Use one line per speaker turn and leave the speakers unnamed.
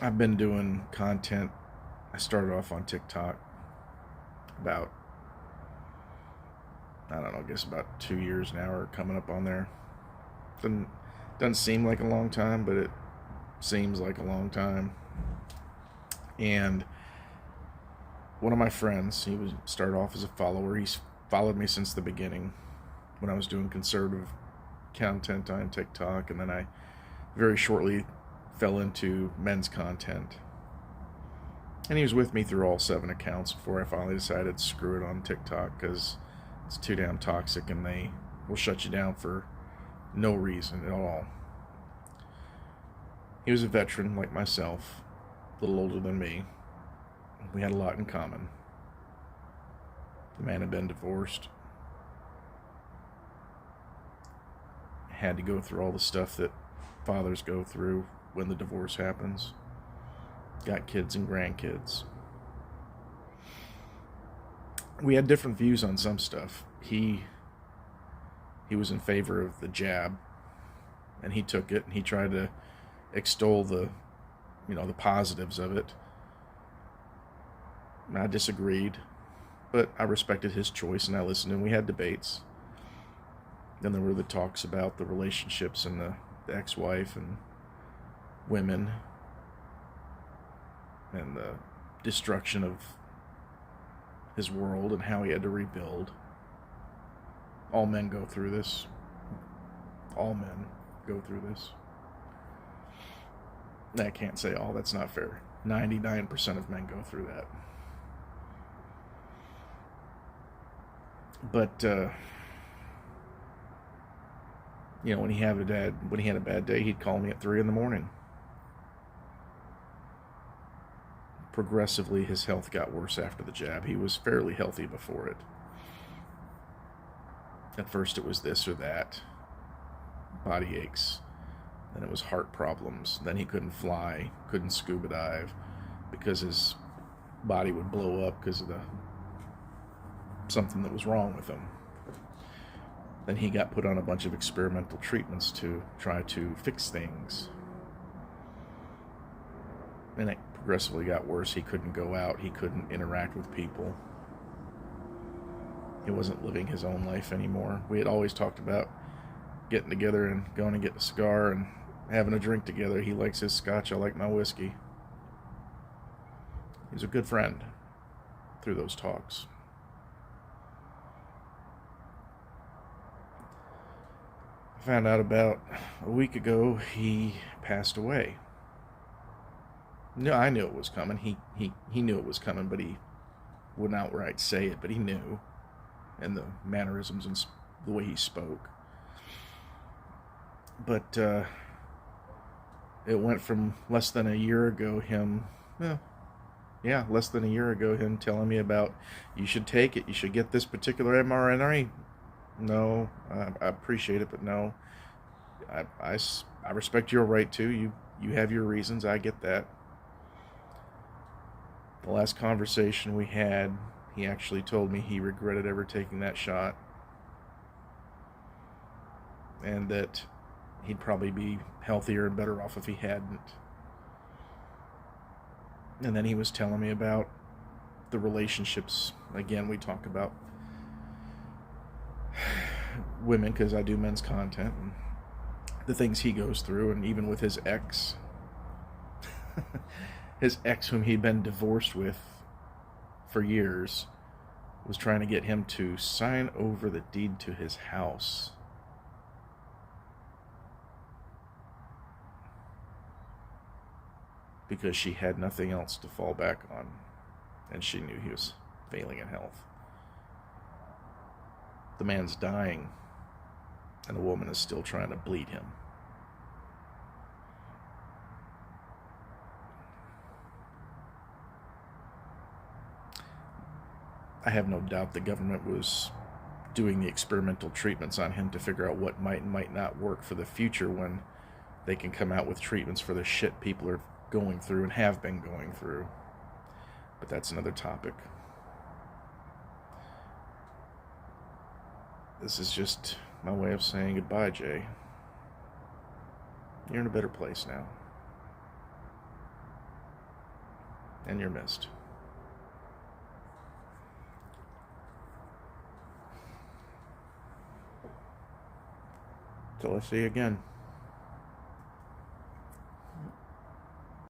I've been doing content. I started off on TikTok about, I don't know, I guess about 2 years now or coming up on there. Doesn't, doesn't seem like a long time, but it seems like a long time. And one of my friends, he was started off as a follower. He's followed me since the beginning when I was doing conservative content on TikTok, and then I very shortly fell into men's content. And he was with me through all 7 accounts before I finally decided to screw it on TikTok because it's too damn toxic and they will shut you down for no reason at all. He was a veteran like myself, a little older than me. We had a lot in common. The man had been divorced, had to go through all the stuff that fathers go through when the divorce happens. Got kids and grandkids. We had different views on some stuff. He was in favor of the jab, and he took it and he tried to extol the positives of it. And I disagreed, but I respected his choice and I listened, and we had debates. Then there were the talks about the relationships and the ex-wife and women and the destruction of his world and how he had to rebuild. All men go through this. All men go through this. I can't say all, that's not fair. 99% of men go through that. But when he had a bad day, he'd call me at 3 a.m. Progressively, his health got worse after the jab. He was fairly healthy before it. At first, it was this or that, body aches. Then it was heart problems. Then he couldn't fly, couldn't scuba dive because his body would blow up because of something that was wrong with him. Then he got put on a bunch of experimental treatments to try to fix things. And it progressively got worse. He couldn't go out. He couldn't interact with people. He wasn't living his own life anymore. We had always talked about getting together and going and getting a cigar and having a drink together. He likes his scotch. I like my whiskey. He was a good friend through those talks. I found out about a week ago he passed away. No, I knew it was coming. He knew it was coming, but he wouldn't outright say it, but he knew. And the mannerisms and the way he spoke. But it went from less than a year ago him telling me about, you should take it, you should get this particular mRNA. No, I appreciate it, but no. I respect your right to. You have your reasons, I get that. The last conversation we had, he actually told me he regretted ever taking that shot. And that he'd probably be healthier and better off if he hadn't. And then he was telling me about the relationships. Again, we talk about women because I do men's content and the things he goes through, and even with his ex. His ex, whom he'd been divorced with for years, was trying to get him to sign over the deed to his house. Because she had nothing else to fall back on, and she knew he was failing in health. The man's dying, and the woman is still trying to bleed him. I have no doubt the government was doing the experimental treatments on him to figure out what might and might not work for the future when they can come out with treatments for the shit people are going through and have been going through. But that's another topic. This is just my way of saying goodbye, Jay. You're in a better place now. and you're missed. Till I see you again.